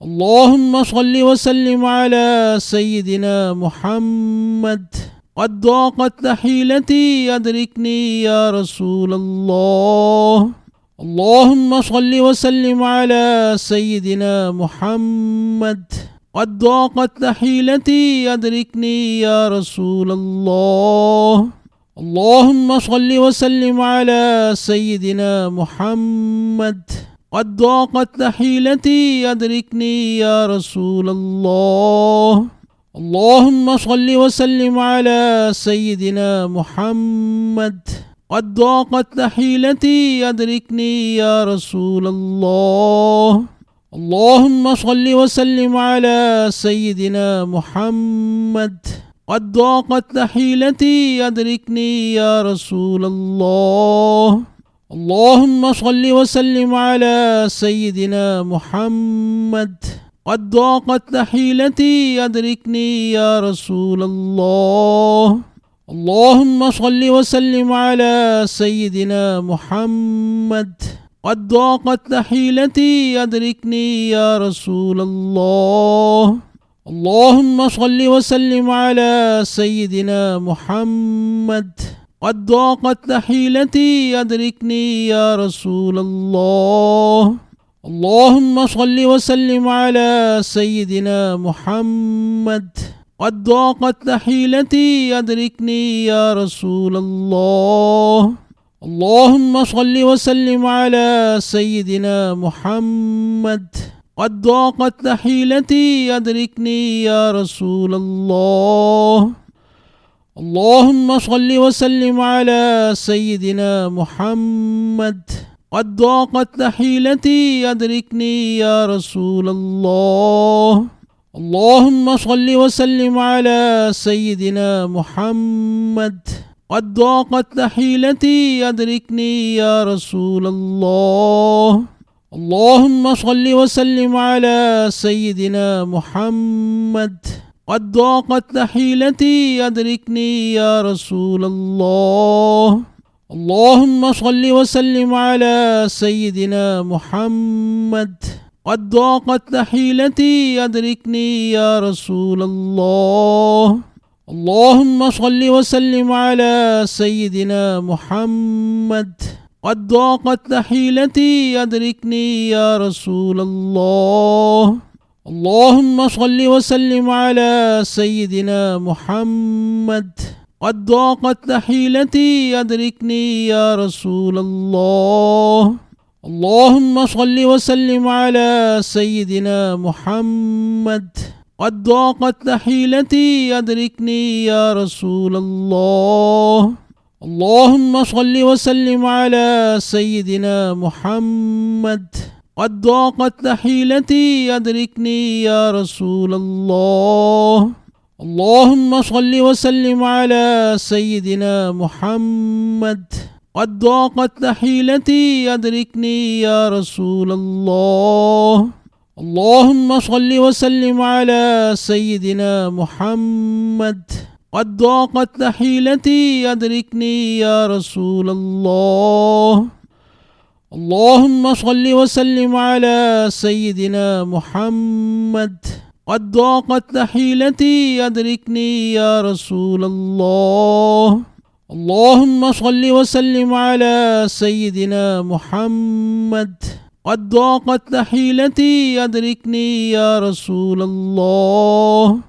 اللهم صل وسلم على سيدنا محمد. قد ضاقت حيلتي أدركني يا رسول الله. اللهم صل وسلم على سيدنا محمد. قد ضاقت حيلتي أدركني يا رسول الله. اللهم صل وسلم على سيدنا محمد. قد ضاقت حيلتي أدركني يا رسول الله. اللهم صل وسلم على سيدنا محمد. قد ضاقت حيلتي أدركني يا رسول الله. اللهم صل وسلم على سيدنا محمد. قد ضاقت حيلتي أدركني يا رسول الله. اللهم صل وسلم على سيدنا محمد. قد ضاقت حيلتي أدركني يا رسول الله. اللهم صل وسلم على سيدنا محمد. قد ضاقت حيلتي أدركني يا رسول الله. اللهم صل وسلم على سيدنا محمد. قد ضاقت حيلتي أدركني يا رسول الله. اللهم صل وسلم على سيدنا محمد. قد ضاقت حيلتي أدركني يا رسول الله. اللهم صل وسلم على سيدنا محمد. قد ضاقت حيلتي أدركني يا رسول الله. اللهم صل وسلم على سيدنا محمد. قد ضاقت حيلتي أدركني يا رسول الله. اللهم صل وسلم على سيدنا محمد. قد ضاقت حيلتي أدركني يا رسول الله. اللهم صل وسلم على سيدنا محمد. قد ضاقت حيلتي أدركني يا رسول الله. اللهم صل وسلم على سيدنا محمد. قد ضاقت حيلتي أدركني يا رسول الله. اللهم صل وسلم على سيدنا محمد. قد ضاقت حيلتي أدركني يا رسول الله. اللهم صل وسلم على سيدنا محمد. قد ضاقت حيلتي أدركني يا رسول الله. اللهم صل وسلم على سيدنا محمد. قد ضاقت حيلتي أدركني يا رسول الله. اللهم صل وسلم على سيدنا محمد. قد ضاقت حيلتي أدركني يا رسول الله. اللهم صل وسلم على سيدنا محمد. قد ضاقت حيلتي أدركني يا رسول الله. اللهم صل وسلم على سيدنا محمد. قد ضاقت حيلتي أدركني يا رسول الله. اللهم صل وسلم على سيدنا محمد. قد ضاقت حيلتي أدركني يا رسول الله. اللهم صل وسلم على سيدنا محمد. قد ضاقت حيلتي أدركني يا رسول الله.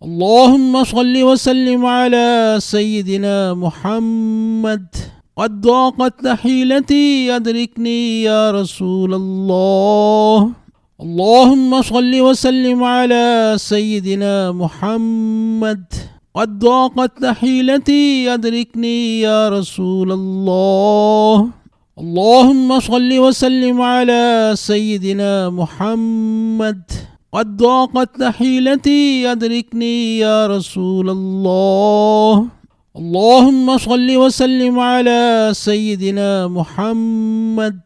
اللهم صل وسلم على سيدنا محمد. قد ضاقت حيلتي أدركني يا رسول الله. اللهم صل وسلم على سيدنا محمد. قد ضاقت حيلتي أدركني يا رسول الله. اللهم صل وسلم على سيدنا محمد. قد ضاقت حيلتي أدركني يا رسول الله. اللهم صل وسلم على سيدنا محمد.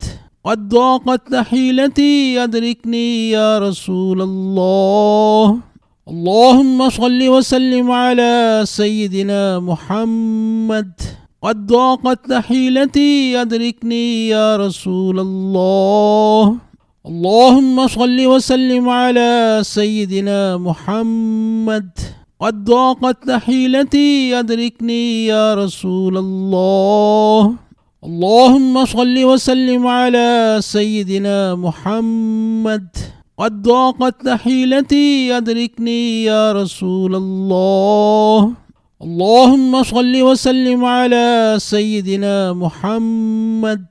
قد ضاقت حيلتي أدركني يا رسول الله. اللهم صل وسلم على سيدنا محمد. قد ضاقت حيلتي أدركني يا رسول الله. اللهم صل وسلم على سيدنا محمد. قد ضاقت حيلتي أدركني يا رسول الله. اللهم صل وسلم على سيدنا محمد. قد ضاقت حيلتي أدركني يا رسول الله. اللهم صل وسلم على سيدنا محمد.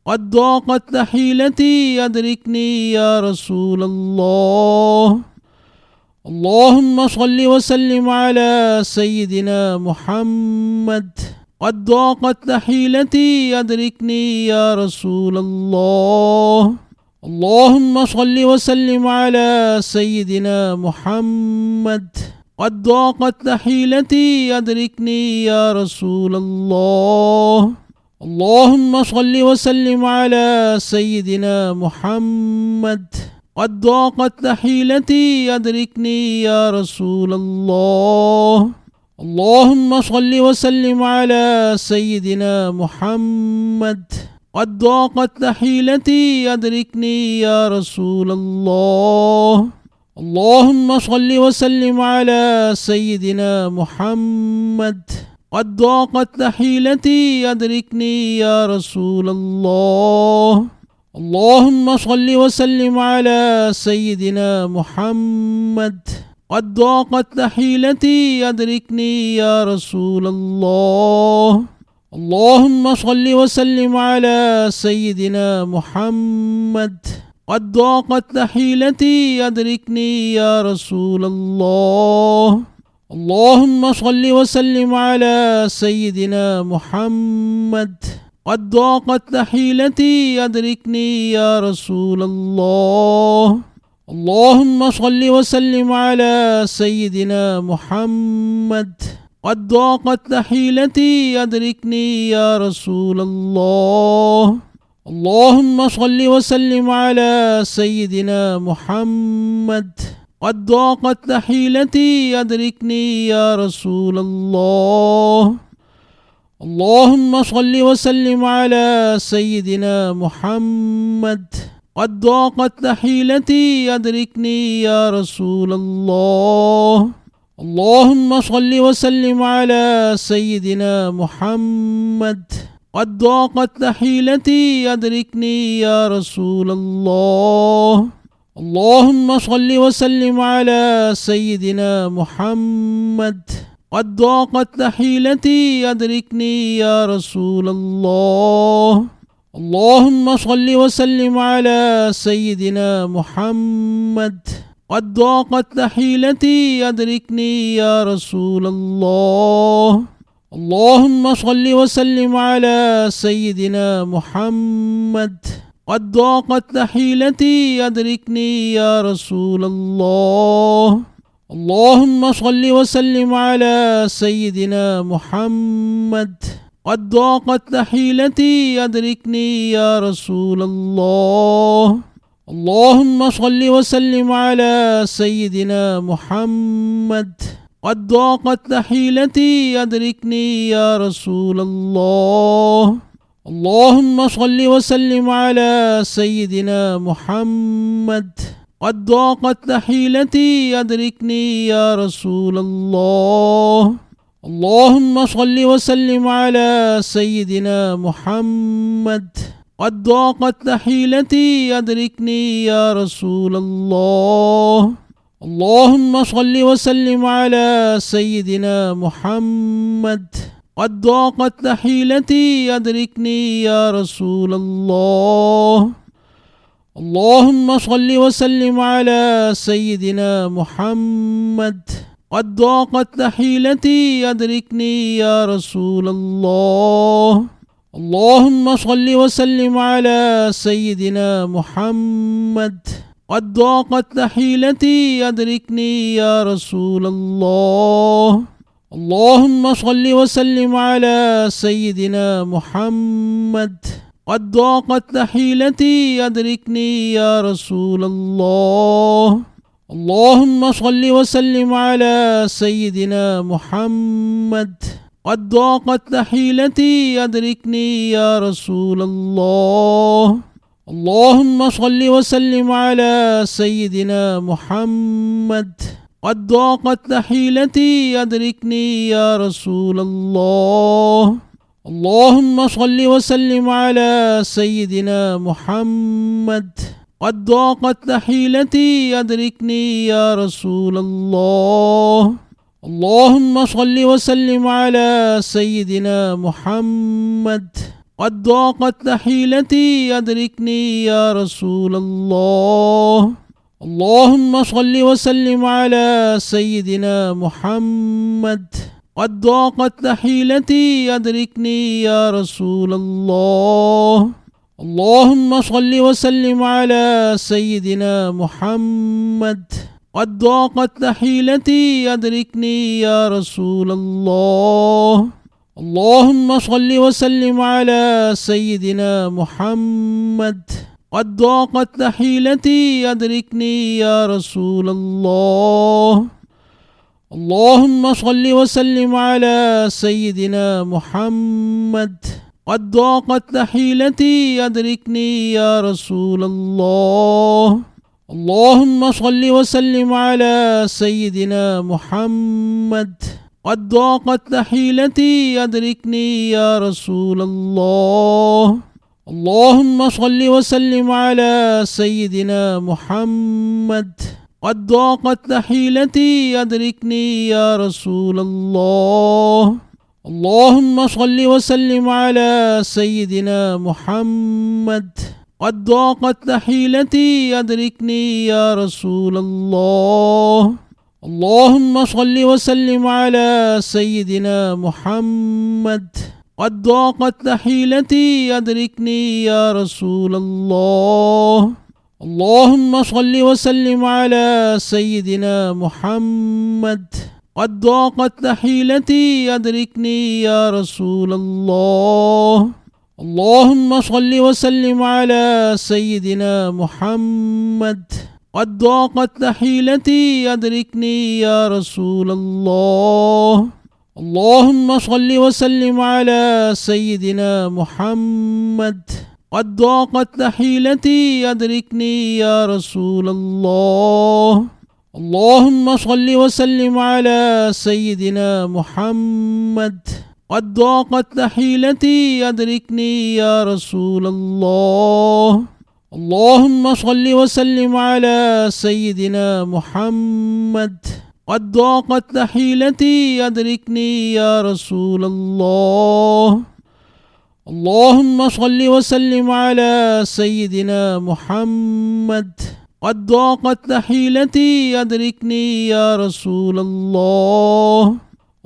قد ضاقت حيلتي أدركني يا رسول الله. اللهم صل وسلم على سيدنا محمد. قد ضاقت حيلتي أدركني يا رسول الله. اللهم صل وسلم على سيدنا محمد. قد ضاقت حيلتي أدركني يا رسول الله. اللهم صل وسلم على سيدنا محمد. قد ضاقت حيلتي أدركني يا رسول الله. اللهم صل وسلم على سيدنا محمد. قد ضاقت حيلتي أدركني يا رسول الله. اللهم صل وسلم على سيدنا محمد. قد ضاقت حيلتي أدركني يا رسول الله. اللهم صل وسلم على سيدنا محمد. قد ضاقت حيلتي أدركني يا رسول الله. اللهم صل وسلم على سيدنا محمد. قد ضاقت حيلتي أدركني يا رسول الله. اللهم صل وسلم على سيدنا محمد. قد ضاقت حيلتي أدركني يا رسول الله. اللهم صل وسلم على سيدنا محمد. قد ضاقت حيلتي أدركني يا رسول الله. اللهم صل وسلم على سيدنا محمد. قد ضاقت حيلتي أدركني يا رسول الله. اللهم صل وسلم على سيدنا محمد. قد ضاقت حيلتي أدركني يا رسول الله. اللهم صل وسلم على سيدنا محمد. قد ضاقت حيلتي أدركني يا رسول الله. اللهم صل وسلم على سيدنا محمد. قد ضاقت حيلتي أدركني يا رسول الله. اللهم صل وسلم على سيدنا محمد. قد ضاقت حيلتي أدركني يا رسول الله. اللهم صل وسلم على سيدنا محمد. قد ضاقت حيلتي أدركني يا رسول الله. اللهم صل وسلم على سيدنا محمد. قد ضاقت حيلتي أدركني يا رسول الله. اللهم صل وسلم على سيدنا محمد. قد ضاقت حيلتي أدركني يا رسول الله. اللهم صل وسلم على سيدنا محمد. قد ضاقت حيلتي أدركني يا رسول الله. اللهم صل وسلم على سيدنا محمد. قد ضاقت حيلتي أدركني يا رسول الله. اللهم صل وسلم على سيدنا محمد. قد ضاقت حيلتي أدركني يا رسول الله. اللهم صل وسلم على سيدنا محمد. قد ضاقت حيلتي أدركني يا رسول الله. اللهم صل وسلم على سيدنا محمد. قد ضاقت حيلتي أدركني يا رسول الله. اللهم صل وسلم على سيدنا محمد. قد ضاقت حيلتي أدركني يا رسول الله. اللهم صل وسلم على سيدنا محمد. قد ضاقت حيلتي أدركني يا رسول الله. اللهم صل وسلم على سيدنا محمد. قد ضاقت حيلتي أدركني يا رسول الله. اللهم صل وسلم على سيدنا محمد. قد ضاقت حيلتي أدركني يا رسول الله. اللهم صل وسلم على سيدنا محمد. قد ضاقت حيلتي أدركني يا رسول الله. اللهم صل وسلم على سيدنا محمد. قد ضاقت حيلتي أدركني يا رسول الله. اللهم صل وسلم على سيدنا محمد. قد ضاقت حيلتي أدركني يا رسول الله. اللهم صل وسلم على سيدنا محمد. قد ضاقت حيلتي أدركني يا رسول الله. اللهم صل وسلم على سيدنا محمد. قد ضاقت حيلتي أدركني يا رسول الله. اللهم صل وسلم على سيدنا محمد. قد ضاقت حيلتي أدركني يا رسول الله. اللهم صل وسلم على سيدنا محمد. قد ضاقت حيلتي أدركني يا رسول الله. اللهم صل وسلم على سيدنا محمد. قد ضاقت حيلتي أدركني يا رسول الله. اللهم صل وسلم على سيدنا محمد. قد ضاقت حيلتي أدركني يا رسول الله. اللهم صل وسلم على سيدنا محمد. قد ضاقت حيلتي أدركني يا رسول الله. اللهم صل وسلم على سيدنا محمد. قد ضاقت حيلتي أدركني يا رسول الله. اللهم صل وسلم على سيدنا محمد. قد ضاقت حيلتي أدركني يا رسول الله. اللهم صل وسلم على سيدنا محمد. قد ضاقت حيلتي أدركني يا رسول الله. اللهم صل وسلم على سيدنا محمد. قد ضاقت حيلتي أدركني يا رسول الله. اللهم صل وسلم على سيدنا محمد. قد ضاقت حيلتي أدركني يا رسول الله.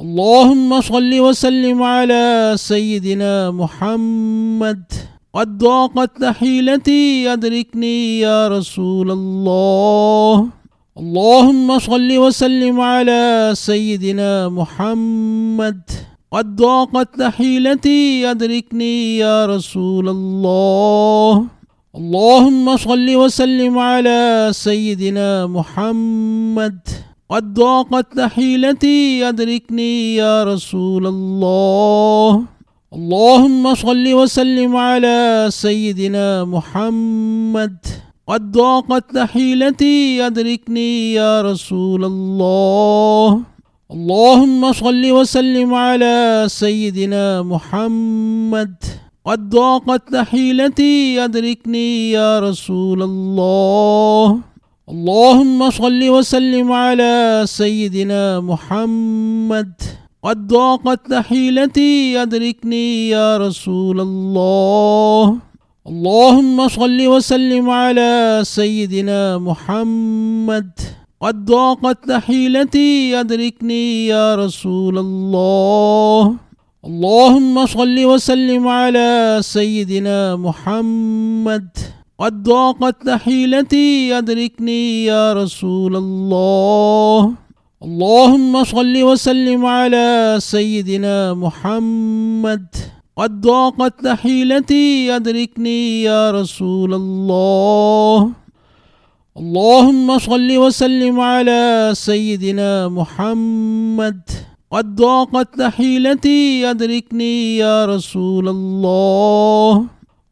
اللهم صل وسلم على سيدنا محمد. قد ضاقت حيلتي أدركني يا رسول الله. اللهم صل وسلم على سيدنا محمد. قد ضاقت حيلتي أدركني يا رسول الله. اللهم صل وسلم على سيدنا محمد. قد ضاقت حيلتي أدركني يا رسول الله. اللهم صل وسلم على سيدنا محمد. قد ضاقت حيلتي أدركني يا رسول الله. اللهم صل وسلم على سيدنا محمد. قد ضاقت حيلتي أدركني يا رسول الله. اللهم صل وسلم على سيدنا محمد. قد ضاقت حيلتي أدركني يا رسول الله. اللهم صل وسلم على سيدنا محمد. قد ضاقت حيلتي أدركني يا رسول الله. اللهم صل وسلم على سيدنا محمد. قد ضاقت حيلتي أدركني يا رسول الله. اللهم صل وسلم على سيدنا محمد. قد ضاقت حيلتي أدركني يا رسول الله. اللهم صل وسلم على سيدنا محمد. قد ضاقت حيلتي أدركني يا رسول الله.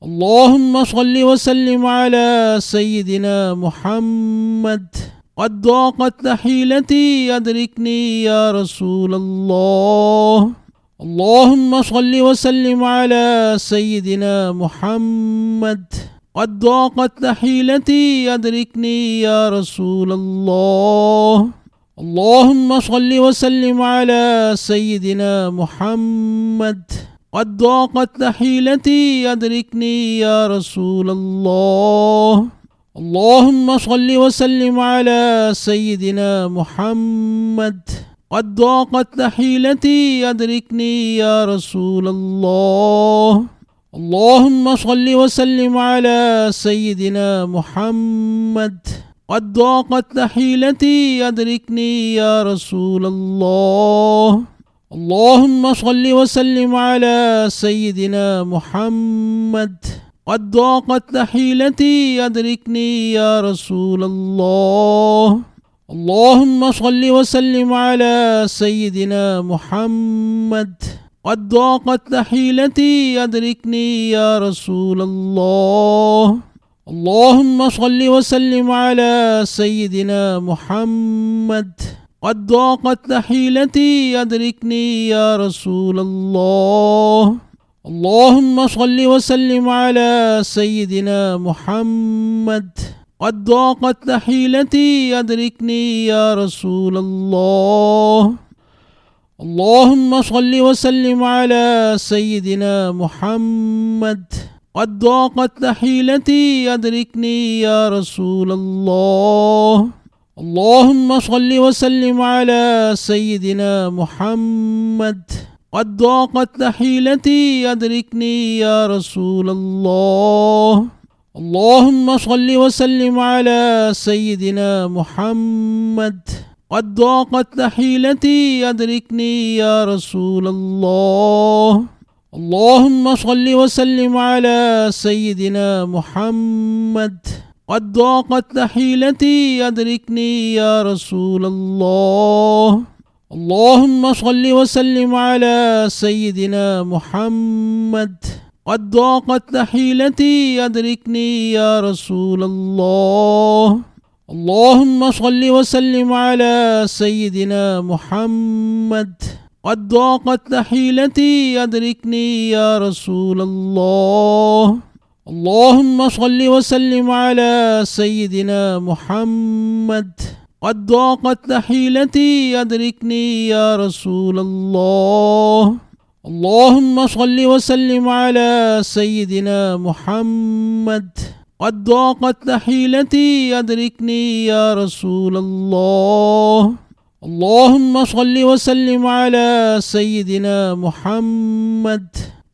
اللهم صل وسلم على سيدنا محمد. قد ضاقت حيلتي أدركني يا رسول الله. اللهم صل وسلم على سيدنا محمد. قد ضاقت حيلتي أدركني يا رسول الله. اللهم صل وسلم على سيدنا محمد. قد ضاقت حيلتي أدركني يا رسول الله. اللهم صل وسلم على سيدنا محمد. قد ضاقت حيلتي أدركني يا رسول الله. اللهم صل وسلم على سيدنا محمد. قد ضاقت حيلتي أدركني يا رسول الله. اللهم صل وسلم على سيدنا محمد. قد ضاقت حيلتي أدركني يا رسول الله. اللهم صل وسلم على سيدنا محمد. قد ضاقت حيلتي أدركني يا رسول الله. اللهم صل وسلم على سيدنا محمد. قد ضاقت حيلتي أدركني يا رسول الله. اللهم صل وسلم على سيدنا محمد. قد ضاقت حيلتي أدركني يا رسول الله. اللهم صل وسلم على سيدنا محمد. قد ضاقت حيلتي أدركني يا رسول الله. اللهم صل وسلم على سيدنا محمد. قد ضاقت حيلتي أدركني يا رسول الله. اللهم صل وسلم على سيدنا محمد. قد ضاقت حيلتي أدركني يا رسول الله. اللهم صل وسلم على سيدنا محمد. قد ضاقت حيلتي أدركني يا رسول الله. اللهم صل وسلم على سيدنا محمد. قد ضاقت حيلتي أدركني يا رسول الله. اللهم صل وسلم على سيدنا محمد. قد ضاقت حيلتي أدركني يا رسول الله. اللهم صل وسلم على سيدنا محمد. قد ضاقت حيلتي أدركني يا رسول الله. اللهم صل وسلم على سيدنا محمد. قد ضاقت حيلتي أدركني يا رسول الله. اللهم صل وسلم على سيدنا محمد.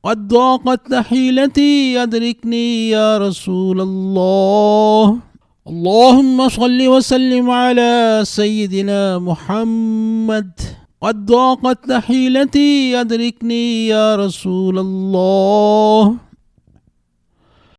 قد ضاقت حيلتي أدركني يا رسول الله. اللهم صل وسلم على سيدنا محمد. قد ضاقت حيلتي أدركني يا رسول الله.